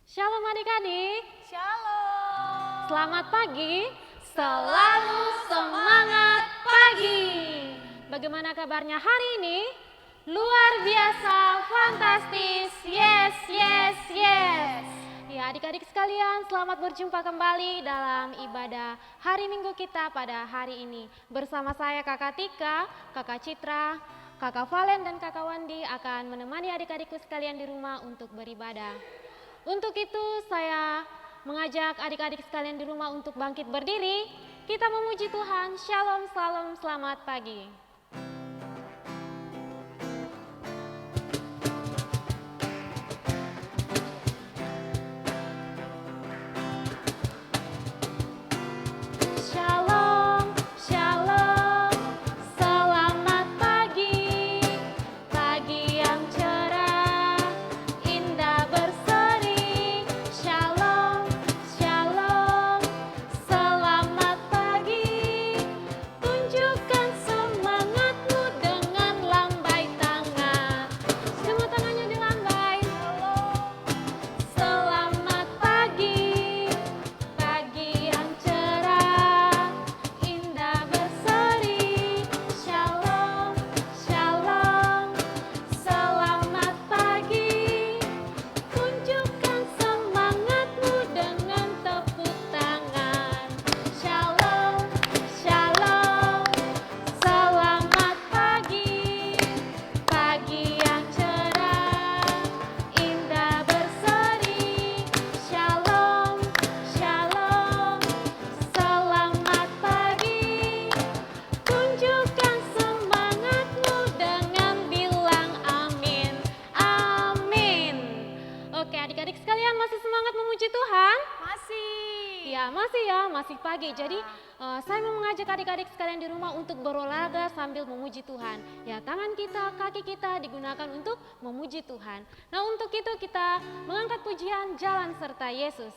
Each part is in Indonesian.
Shalom adik-adik, Shalom. selamat pagi, selalu semangat pagi. Bagaimana kabarnya hari ini? Luar biasa, fantastis, yes, yes, yes. Ya adik-adik sekalian, selamat berjumpa kembali dalam ibadah hari Minggu kita pada hari ini. Bersama saya Kakak Tika, Kakak Citra, Kakak Valen dan Kakak Wandi akan menemani adik-adikku sekalian di rumah untuk beribadah. Untuk itu saya mengajak adik-adik sekalian di rumah untuk bangkit berdiri. Kita memuji Tuhan. Shalom, salam, selamat pagi. Shalom, shalom, selamat pagi. Pagi yang cerah, indah berseri. Shalom, shalom, selamat pagi. Tunjukkan semangatmu dengan lambai tangan. Semua tangannya dilambai. Selamat pagi, pagi yang cerah, indah berseri. Shalom, shalom, selamat pagi. Tunjukkan semangatmu dengan tepuk tangan. Shalom, shalom, selamat pagi. Pagi yang cerah, indah berseri. Shalom, shalom, selamat pagi. Tunjukkan semangatmu dengan bilang amin, amin. Oke adik-adik sekalian, masih semangat memuji Tuhan? Masih. Ya, masih pagi. Jadi saya mau mengajak adik-adik sekalian di rumah untuk berolahraga sambil memuji Tuhan. Ya, tangan kita, kaki kita digunakan untuk memuji Tuhan. Nah, untuk itu kita mengangkat pujian Jalan Serta Yesus.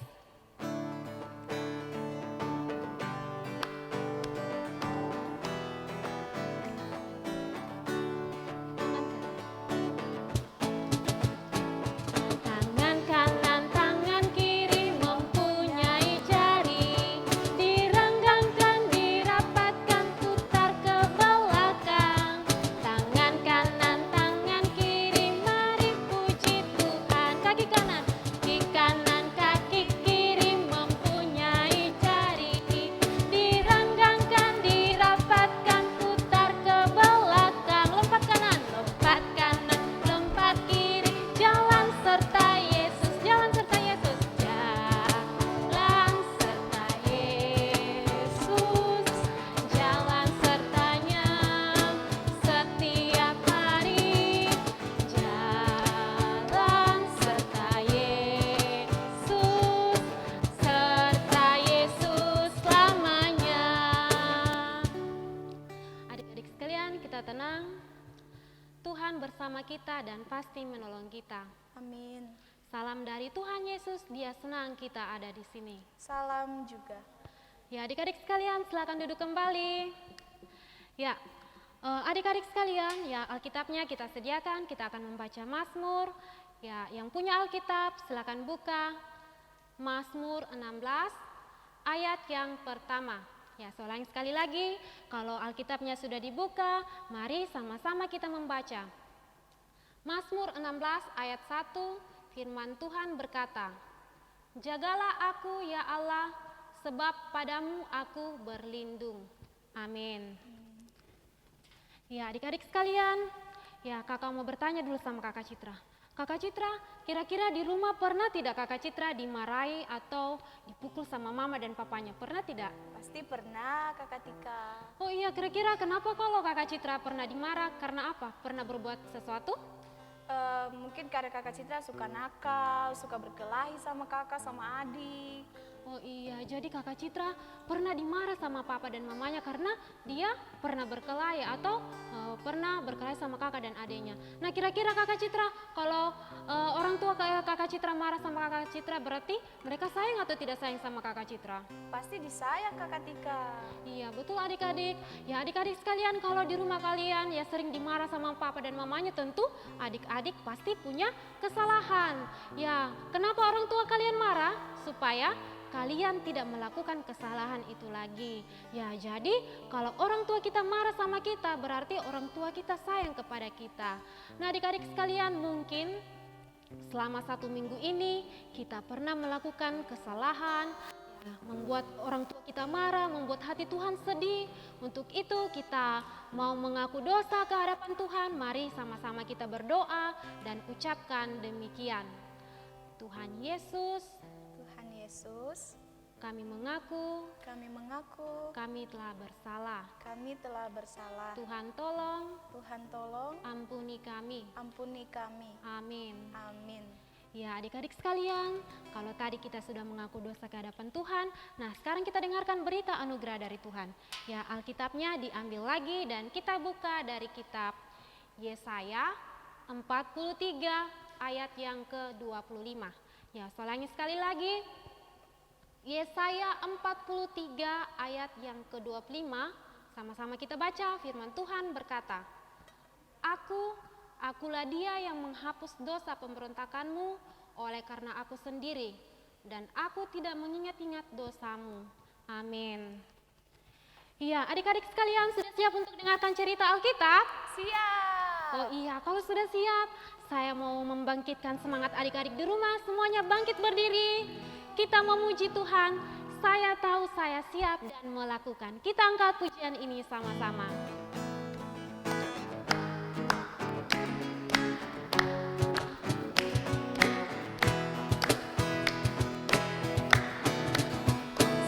Tangan kanan, tangan kiri mempunyai jari. Direnggangkan, dirapatkan, putar ke belakang. Tangan kanan, tangan kiri, mari puji Tuhan. Kaki kanan, kaki kiri mempunyai jari. Direnggangkan, dirapatkan, putar ke belakang. Lompat kanan, lompat kiri. Jalan serta Yesus, jalan serta Yesus, jalan serta Yesus, jalan sertanya setiap hari, jalan serta Yesus selamanya. Adik-adik sekalian, kita tenang. Tuhan bersama kita dan pasti menolong kita. Amin. Salam dari Tuhan Yesus, Dia senang kita ada di sini. Salam juga. Ya, adik-adik sekalian, silakan duduk kembali. Ya, adik-adik sekalian, ya Alkitabnya kita sediakan, kita akan membaca Mazmur. Ya, yang punya Alkitab silakan buka Mazmur 16 ayat yang pertama. Ya, saya ulangi sekali lagi, kalau Alkitabnya sudah dibuka, mari sama-sama kita membaca. Mazmur 16 ayat 1, firman Tuhan berkata, "Jagalah aku ya Allah, sebab padamu aku berlindung." Amin. Ya adik-adik sekalian, ya kakak mau bertanya dulu sama kakak Citra. Kakak Citra, kira-kira di rumah pernah tidak kakak Citra dimarahi atau dipukul sama mama dan papanya? Pernah tidak? Pasti pernah Kakak Tika. Oh iya, kira-kira kenapa kalau kakak Citra pernah dimarah? Karena apa? Pernah berbuat sesuatu? Mungkin karena Kakak Citra suka nakal, suka berkelahi sama kakak, sama adik. Oh iya, jadi kakak Citra pernah dimarah sama papa dan mamanya karena dia pernah berkelahi atau pernah berkelahi sama kakak dan adiknya. Nah kira-kira kakak Citra, kalau orang tua kakak Citra marah sama kakak Citra berarti mereka sayang atau tidak sayang sama kakak Citra? Pasti disayang Kakak Tika. Iya betul adik-adik. Ya adik-adik sekalian, kalau di rumah kalian ya sering dimarah sama papa dan mamanya, tentu adik-adik pasti punya kesalahan. Ya kenapa orang tua kalian marah? Supaya kalian tidak melakukan kesalahan itu lagi. Ya jadi kalau orang tua kita marah sama kita berarti orang tua kita sayang kepada kita. Nah adik-adik sekalian, mungkin selama 1 minggu ini kita pernah melakukan kesalahan, membuat orang tua kita marah, membuat hati Tuhan sedih. Untuk itu kita mau mengaku dosa ke hadapan Tuhan. Mari sama-sama kita berdoa dan ucapkan demikian. Tuhan Yesus, kami mengaku kami telah bersalah. Tuhan tolong ampuni kami. Amin. Ya adik-adik sekalian, kalau tadi kita sudah mengaku dosa ke hadapan Tuhan, nah sekarang kita dengarkan berita anugerah dari Tuhan. Ya Alkitabnya diambil lagi dan kita buka dari kitab Yesaya 43 ayat yang ke-25. Ya saya ulangi sekali lagi, Yesaya 43 ayat yang ke-25, sama-sama kita baca. Firman Tuhan berkata, Akulah dia yang menghapus dosa pemberontakanmu oleh karena aku sendiri, dan aku tidak mengingat-ingat dosamu. Amin. Iya, adik-adik sekalian sudah siap untuk dengarkan cerita Alkitab? Siap. Oh iya, kalau sudah siap, saya mau membangkitkan semangat adik-adik di rumah. Semuanya bangkit berdiri. Kita memuji Tuhan. Saya tahu saya siap dan melakukan. Kita angkat pujian ini sama-sama.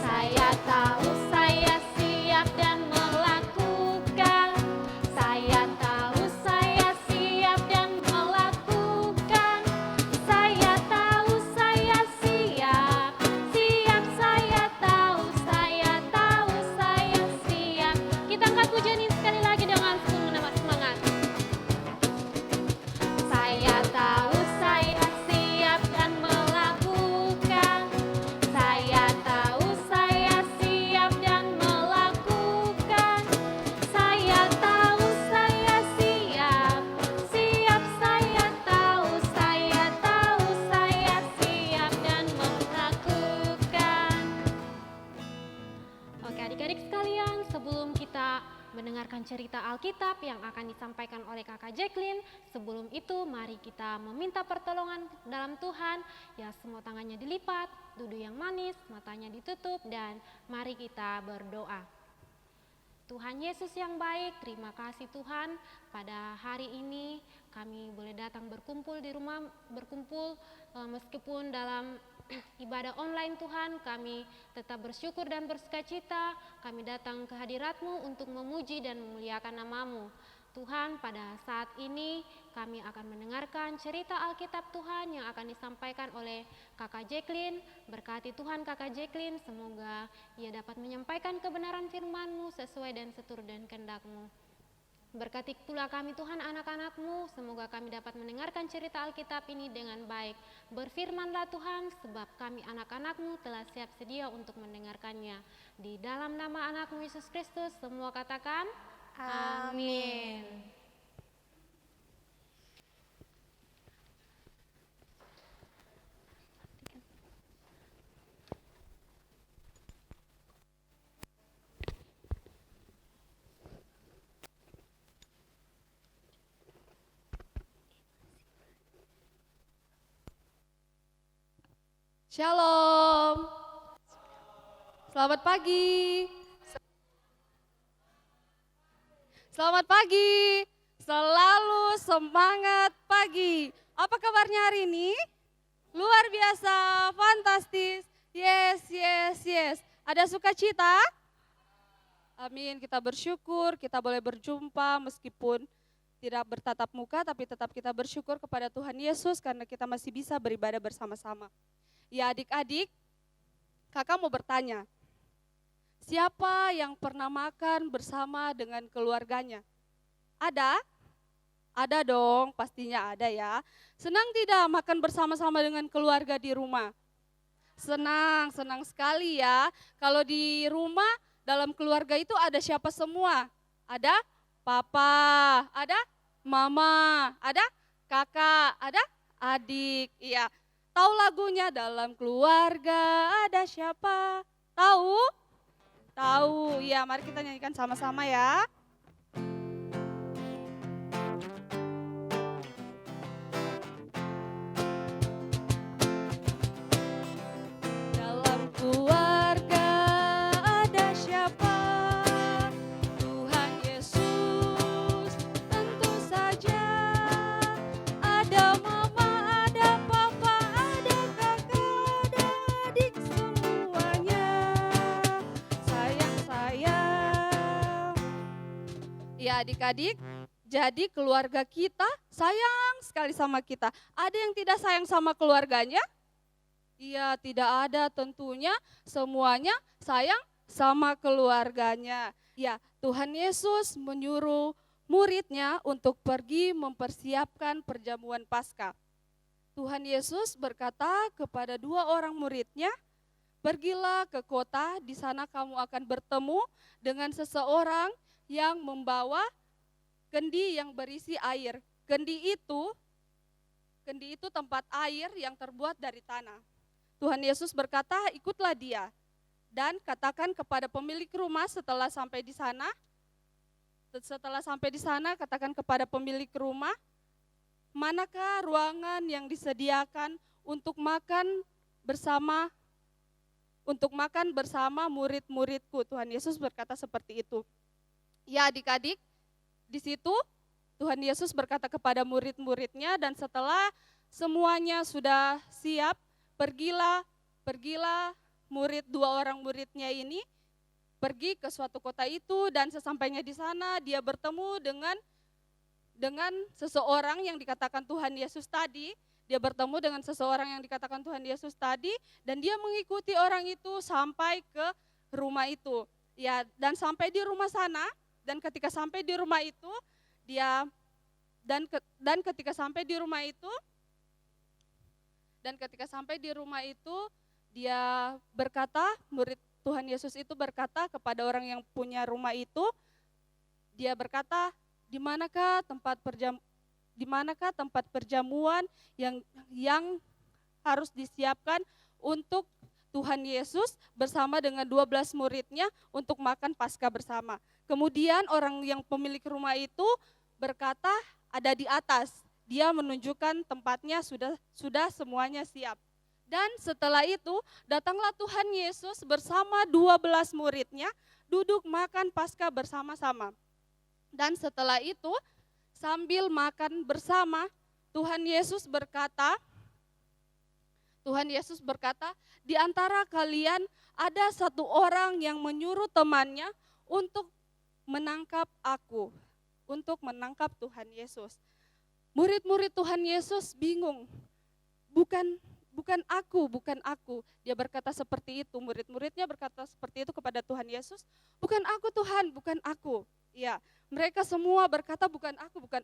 Saya tahu saya siap dan melakukan. Saya tahu saya siap dan melakukan. Saya tahu saya siap. Siap saya tahu saya siap. Kita angkat pujian ini sekali lagi dengan penuh semangat. Saya tahu saya siap dan melakukan. Saya tahu saya siap dan melakukan. Saya tahu saya siap. Siap saya tahu saya siap dan melakukan. Oke adik-adik sekalian, sebelum kita mendengarkan cerita Alkitab yang akan disampaikan oleh kakak Jacqueline, sebelum itu mari kita meminta pertolongan dalam Tuhan. Ya semua tangannya dilipat, duduk yang manis, matanya ditutup, dan mari kita berdoa. Tuhan Yesus yang baik, terima kasih Tuhan, pada hari ini kami boleh datang berkumpul di rumah, meskipun dalam ibadah online Tuhan, kami tetap bersyukur dan bersukacita. Kami datang ke hadirat-Mu untuk memuji dan memuliakan nama-Mu. Tuhan, pada saat ini kami akan mendengarkan cerita Alkitab Tuhan yang akan disampaikan oleh kakak Jacqueline. Berkati Tuhan kakak Jacqueline, semoga ia dapat menyampaikan kebenaran firman-Mu sesuai dan seturut dan kehendak-Mu. Berkati pula kami Tuhan anak-anak-Mu, semoga kami dapat mendengarkan cerita Alkitab ini dengan baik. Berfirmanlah Tuhan, sebab kami anak-anak-Mu telah siap sedia untuk mendengarkannya. Di dalam nama anak-Mu Yesus Kristus, semua katakan amin. Shalom. Selamat pagi. Selamat pagi. Selalu semangat pagi. Apa kabarnya hari ini? Luar biasa, fantastis. Yes. Ada sukacita? Amin. Kita bersyukur, kita boleh berjumpa meskipun tidak bertatap muka, tapi tetap kita bersyukur kepada Tuhan Yesus karena kita masih bisa beribadah bersama-sama. Ya adik-adik, kakak mau bertanya, siapa yang pernah makan bersama dengan keluarganya? Ada? Ada dong, pastinya ada ya. Senang tidak makan bersama-sama dengan keluarga di rumah? Senang, senang sekali ya. Kalau di rumah, dalam keluarga itu ada siapa semua? Ada papa, ada mama, ada kakak, ada adik. Iya, tahu lagunya dalam keluarga ada siapa? Tahu? Tahu, ya mari kita nyanyikan sama-sama ya. Dalam keluarga ada siapa? Tuhan Yesus tentu saja. Ada mama, ada papa, ada kakak, ada adik semuanya. Sayang-sayang. Ya adik-adik, jadi keluarga kita sayang sekali sama kita. Ada yang tidak sayang sama keluarganya? Iya, tidak ada tentunya, semuanya sayang sama keluarganya. Ya, Tuhan Yesus menyuruh muridnya untuk pergi mempersiapkan perjamuan Paskah. Tuhan Yesus berkata kepada 2 orang muridnya, pergilah ke kota, di sana kamu akan bertemu dengan seseorang yang membawa kendi yang berisi air. Kendi itu tempat air yang terbuat dari tanah. Tuhan Yesus berkata, ikutlah dia dan katakan kepada pemilik rumah setelah sampai di sana katakan kepada pemilik rumah, manakah ruangan yang disediakan untuk makan bersama murid-muridku. Tuhan Yesus berkata seperti itu. Ya adik-adik, di situ Tuhan Yesus berkata kepada murid-muridnya, dan setelah semuanya sudah siap, pergilah murid 2 orang muridnya ini pergi ke suatu kota itu, dan sesampainya di sana dia bertemu dengan seseorang yang dikatakan Tuhan Yesus tadi. Dia bertemu dengan seseorang yang dikatakan Tuhan Yesus tadi, dan dia mengikuti orang itu sampai ke rumah itu. Ya, dan sampai di rumah sana, dan ketika sampai di rumah itu dia ketika sampai di rumah itu dia berkata, murid Tuhan Yesus itu berkata kepada orang yang punya rumah itu, dia berkata, di manakah tempat perjamuan yang harus disiapkan untuk Tuhan Yesus bersama dengan 12 muridnya untuk makan Paskah bersama. Kemudian orang yang pemilik rumah itu berkata, ada di atas. Dia menunjukkan tempatnya sudah semuanya siap. Dan setelah itu datanglah Tuhan Yesus bersama 12 muridnya duduk makan Paskah bersama-sama. Dan setelah itu sambil makan bersama, Tuhan Yesus berkata, di antara kalian ada satu orang yang menyuruh temannya untuk menangkap aku, untuk menangkap Tuhan Yesus. Murid-murid Tuhan Yesus bingung, bukan aku. Dia berkata seperti itu, murid-muridnya berkata seperti itu kepada Tuhan Yesus, bukan aku Tuhan, bukan aku. Ya, mereka semua berkata bukan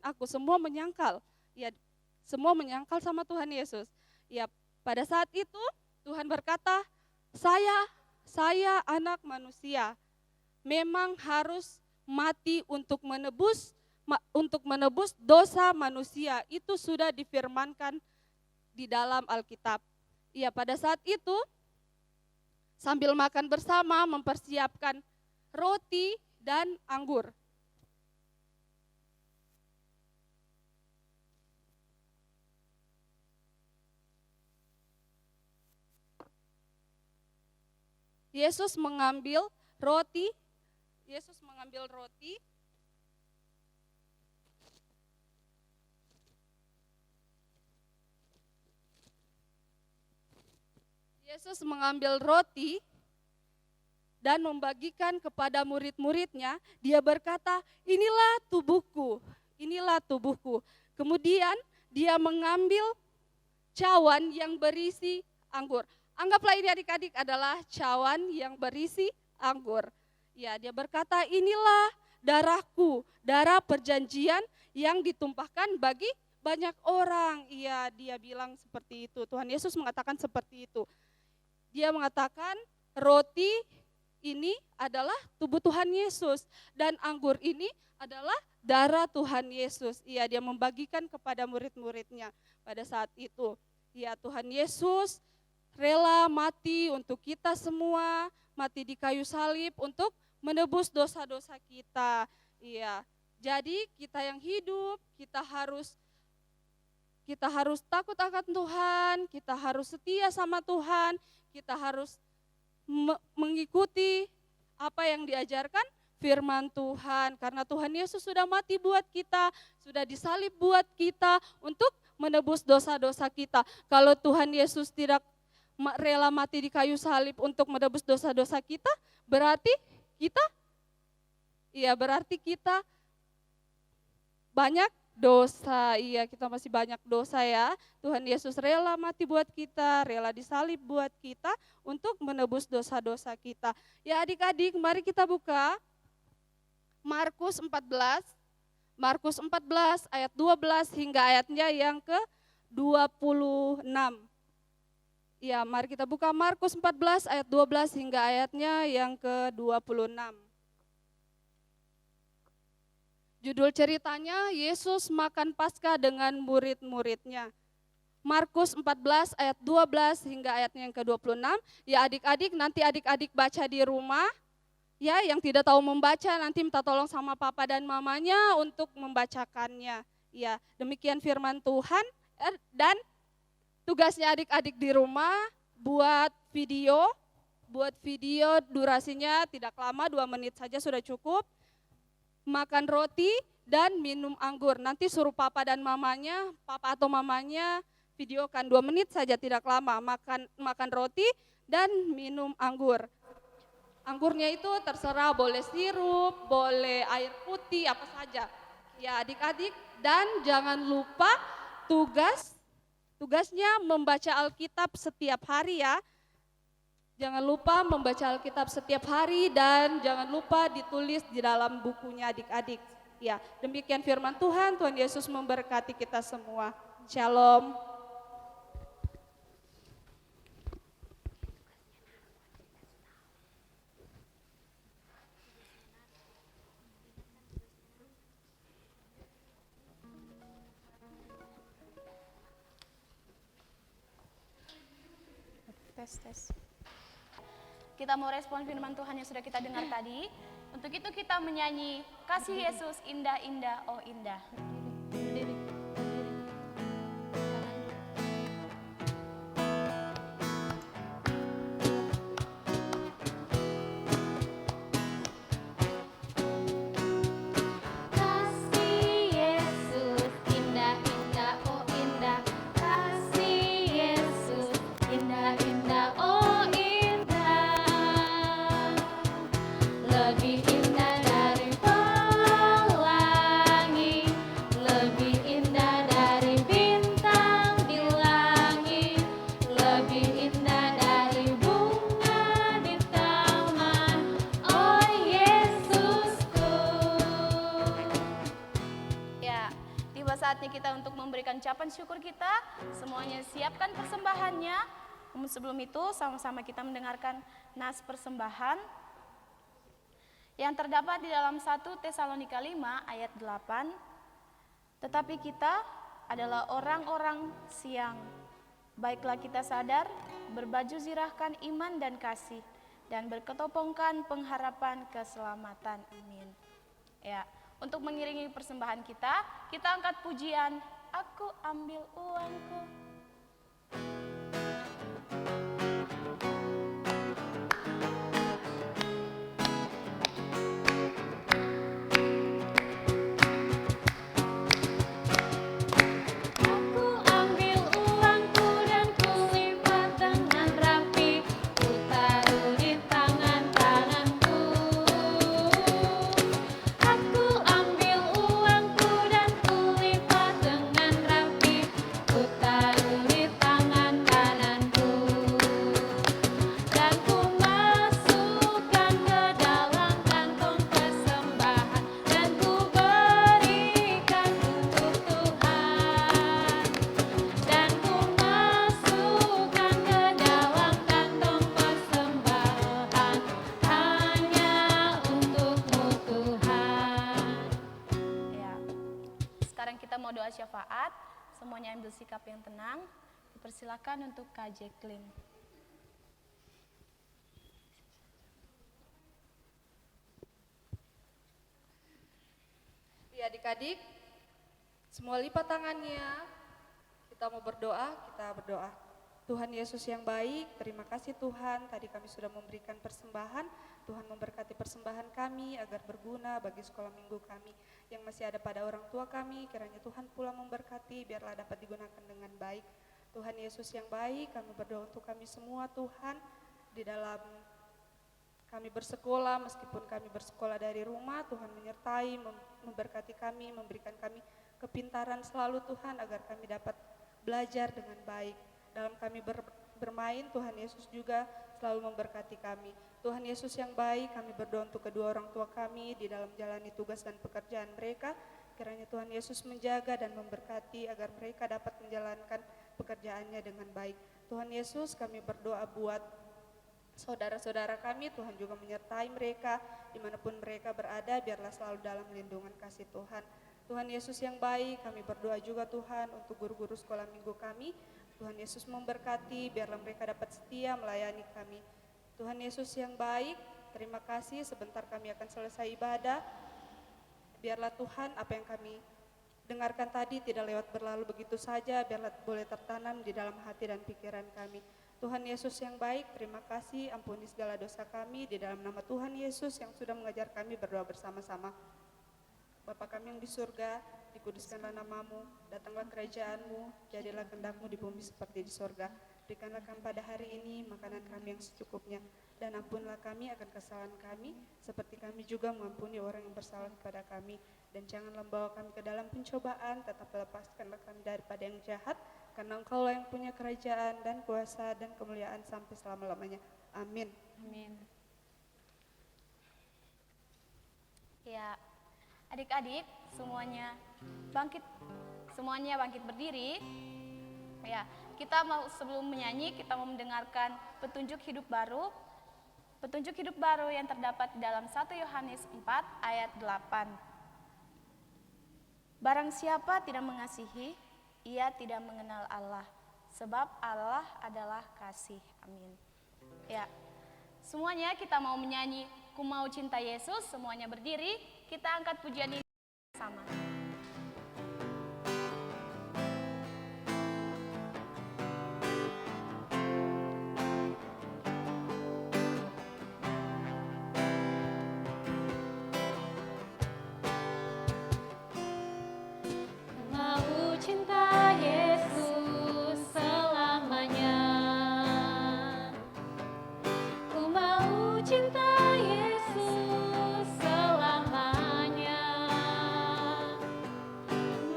aku, semua menyangkal. Ya, semua menyangkal sama Tuhan Yesus. Ya, pada saat itu Tuhan berkata, saya anak manusia memang harus mati untuk menebus dosa manusia. Itu sudah difirmankan di dalam Alkitab. Ya, pada saat itu sambil makan bersama mempersiapkan roti dan anggur. Yesus mengambil roti. Yesus mengambil roti dan membagikan kepada murid-muridnya. Dia berkata, inilah tubuhku. Kemudian dia mengambil cawan yang berisi anggur. Anggaplah ini adik-adik adalah cawan yang berisi anggur. Ya, dia berkata, inilah darahku, darah perjanjian yang ditumpahkan bagi banyak orang. Iya, dia bilang seperti itu. Tuhan Yesus mengatakan seperti itu. Dia mengatakan roti ini adalah tubuh Tuhan Yesus dan anggur ini adalah darah Tuhan Yesus. Iya, dia membagikan kepada murid-muridnya pada saat itu. Ya, Tuhan Yesus rela mati untuk kita semua, mati di kayu salib untuk menebus dosa-dosa kita. Iya. Jadi kita yang hidup, kita harus takut akan Tuhan, kita harus setia sama Tuhan, kita harus mengikuti apa yang diajarkan firman Tuhan. Karena Tuhan Yesus sudah mati buat kita, sudah disalib buat kita untuk menebus dosa-dosa kita. Kalau Tuhan Yesus tidak rela mati di kayu salib untuk menebus dosa-dosa kita, berarti kita banyak dosa. Iya, kita masih banyak dosa ya. Tuhan Yesus rela mati buat kita, rela disalib buat kita untuk menebus dosa-dosa kita. Ya adik-adik, mari kita buka Markus 14. Markus 14 ayat 12 hingga ayatnya yang ke-26. Ya, mari kita buka Markus 14 ayat 12 hingga ayatnya yang ke-26. Judul ceritanya, Yesus makan Paskah dengan murid-muridnya. Markus 14 ayat 12 hingga ayatnya yang ke-26. Ya adik-adik, nanti adik-adik baca di rumah. Ya, yang tidak tahu membaca nanti minta tolong sama papa dan mamanya untuk membacakannya. Ya, demikian firman Tuhan. Dan tugasnya adik-adik di rumah buat video durasinya tidak lama, 2 menit saja sudah cukup. Makan roti dan minum anggur. Nanti suruh papa atau mamanya videokan 2 menit saja tidak lama. Makan roti dan minum anggur. Anggurnya itu terserah, boleh sirup, boleh air putih, apa saja. Ya adik-adik, dan jangan lupa tugasnya membaca Alkitab setiap hari ya. Jangan lupa membaca Alkitab setiap hari dan jangan lupa ditulis di dalam bukunya adik-adik. Ya, demikian firman Tuhan. Tuhan Yesus memberkati kita semua. Shalom. Tes. Kita mau respon firman Tuhan yang sudah kita dengar tadi. Untuk itu kita menyanyi Kasih Yesus indah-indah, oh indah. Kasih Yesus indah-indah, oh indah. Kasih Yesus indah-indah, oh indah. Lebih indah dari pelangi, lebih indah dari bintang di langit, lebih indah dari bunga di taman. Oh Yesusku. Ya, tiba saatnya kita untuk memberikan ucapan syukur kita. Semuanya siapkan persembahannya. Namun sebelum itu sama-sama kita mendengarkan nas persembahan yang terdapat di dalam 1 Tesalonika 5 ayat 8. Tetapi kita adalah orang-orang siang. Baiklah kita sadar, berbaju zirahkan iman dan kasih, dan berketopongkan pengharapan keselamatan. Amin. Ya, untuk mengiringi persembahan kita angkat pujian, Aku ambil uangku. Aku ambil uangku dan kulipat dengan rapi, ku taruh di tangan-tanganku. Aku ambil uangku dan kulipat dengan rapi, ku taruh doa syafaat. Semuanya ambil sikap yang tenang. Dipersilakan untuk Kak Jacqueline. Adik-adik, semua lipat tangannya. Kita mau berdoa, kita berdoa. Tuhan Yesus yang baik, terima kasih Tuhan. Tadi kami sudah memberikan persembahan. Tuhan memberkati persembahan kami agar berguna bagi sekolah minggu kami yang masih ada pada orang tua kami. Kiranya Tuhan pula memberkati, biarlah dapat digunakan dengan baik. Tuhan Yesus yang baik, kami berdoa untuk kami semua Tuhan. Di dalam kami bersekolah, meskipun kami bersekolah dari rumah, Tuhan menyertai, memberkati kami, memberikan kami kepintaran selalu Tuhan, agar kami dapat belajar dengan baik. Dalam kami bermain, Tuhan Yesus juga selalu memberkati kami. Tuhan Yesus yang baik, kami berdoa untuk kedua orang tua kami di dalam jalani tugas dan pekerjaan mereka. Kiranya Tuhan Yesus menjaga dan memberkati agar mereka dapat menjalankan pekerjaannya dengan baik. Tuhan Yesus, kami berdoa buat saudara-saudara kami, Tuhan juga menyertai mereka dimanapun mereka berada, biarlah selalu dalam lindungan kasih Tuhan. Tuhan Yesus yang baik, kami berdoa juga Tuhan untuk guru-guru sekolah minggu kami. Tuhan Yesus memberkati, biarlah mereka dapat setia melayani kami. Tuhan Yesus yang baik, terima kasih, sebentar kami akan selesai ibadah. Biarlah Tuhan apa yang kami dengarkan tadi tidak lewat berlalu begitu saja, biarlah boleh tertanam di dalam hati dan pikiran kami. Tuhan Yesus yang baik, terima kasih, ampuni segala dosa kami di dalam nama Tuhan Yesus yang sudah mengajar kami berdoa bersama-sama. Bapa kami yang di surga, dikuduskanlah namamu, datanglah kerajaanmu, jadilah kehendak-Mu di bumi seperti di surga. Berikanlah kami pada hari ini makanan kami yang secukupnya, dan ampunilah kami akan kesalahan kami, seperti kami juga mengampuni orang yang bersalah kepada kami. Dan janganlah membawa kami ke dalam pencobaan, tetap lepaskanlah kami daripada yang jahat, karena Engkau-Lah yang punya kerajaan dan kuasa dan kemuliaan sampai selama-lamanya. Amin. Amin. Ya, adik-adik semuanya bangkit berdiri. Ya, kita mau sebelum menyanyi kita mau mendengarkan petunjuk hidup baru. Petunjuk hidup baru yang terdapat dalam 1 Yohanes 4 ayat 8. Barang siapa tidak mengasihi, ia tidak mengenal Allah, sebab Allah adalah kasih. Amin. Ya, semuanya kita mau menyanyi Ku Mau Cinta Yesus. Semuanya berdiri, kita angkat pujian ini sama. Mau cinta Yesus selamanya. Ku mau cinta Yesus selamanya.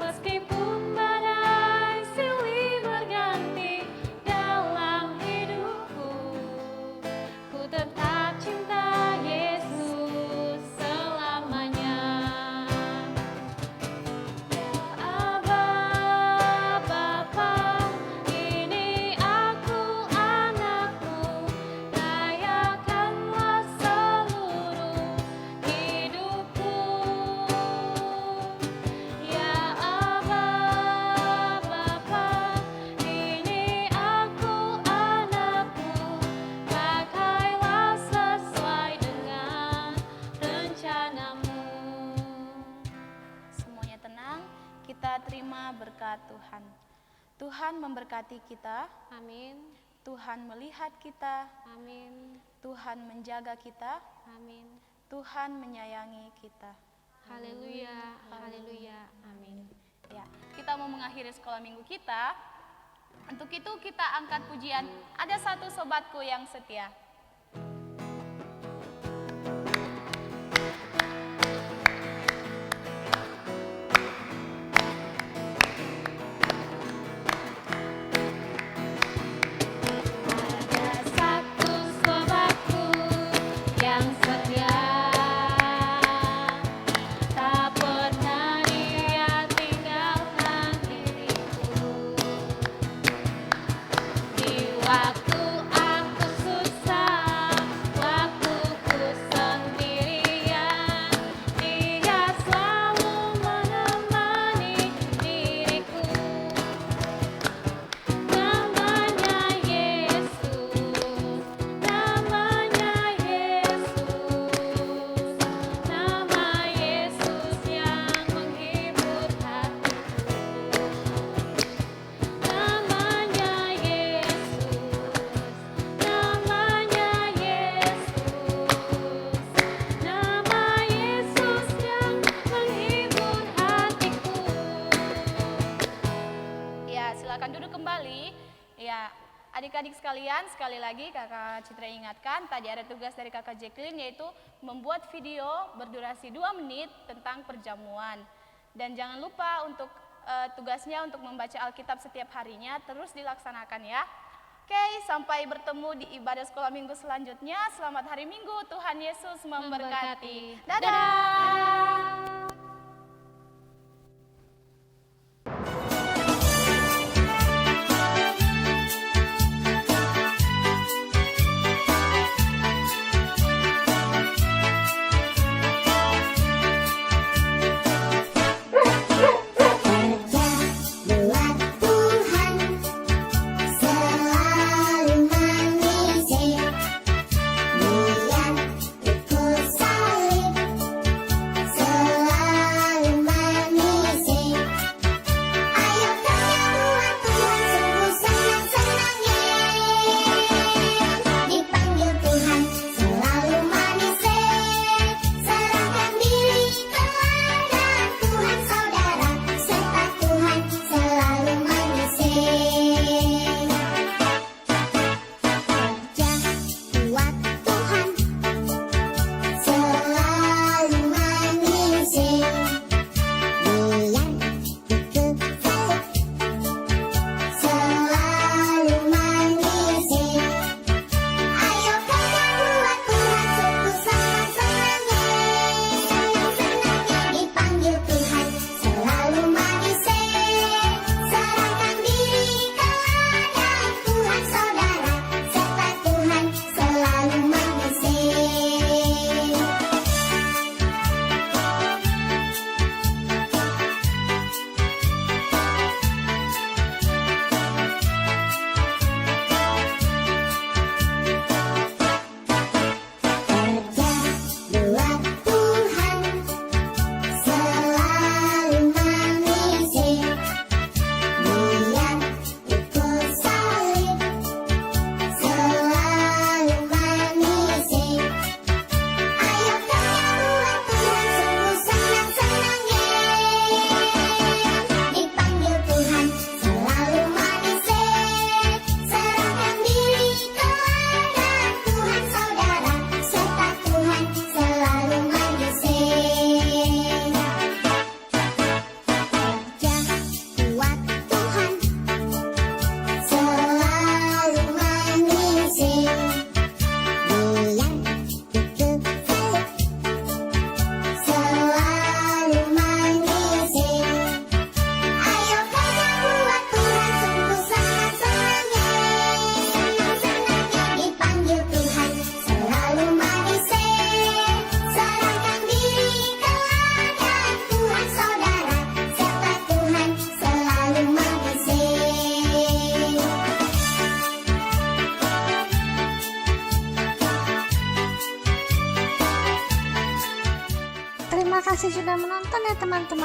Meskipun badai silih berganti dalam hidupku, ku tetap cinta Yesus selamanya. Aba, Bapa, ini aku anakmu, rayakanlah seluruh hidupku. Ya Aba, Bapa, ini aku anakmu, pakailah sesuai dengan rencanamu. Semuanya tenang, kita terima berkat Tuhan. Tuhan memberkati kita, Amin, Tuhan melihat kita, amin, Tuhan menjaga kita, amin. Tuhan menyayangi kita. Haleluya, haleluya, amin. Ya, kita mau mengakhiri sekolah minggu kita. Untuk itu kita angkat pujian Ada Satu Sobatku Yang Setia. Ada satu sobatku yang setia, tak pernah dia tinggalkan diriku. Di waktu aku susah, silakan duduk kembali. Ya, adik-adik sekalian, sekali lagi Kakak Citra ingatkan, tadi ada tugas dari Kakak Jacqueline yaitu membuat video berdurasi 2 menit tentang perjamuan. Dan jangan lupa untuk tugasnya untuk membaca Alkitab setiap harinya terus dilaksanakan ya. Oke, sampai bertemu di ibadah sekolah minggu selanjutnya. Selamat hari Minggu, Tuhan Yesus memberkati. Dadah. Terima kasih sudah menonton ya teman-teman.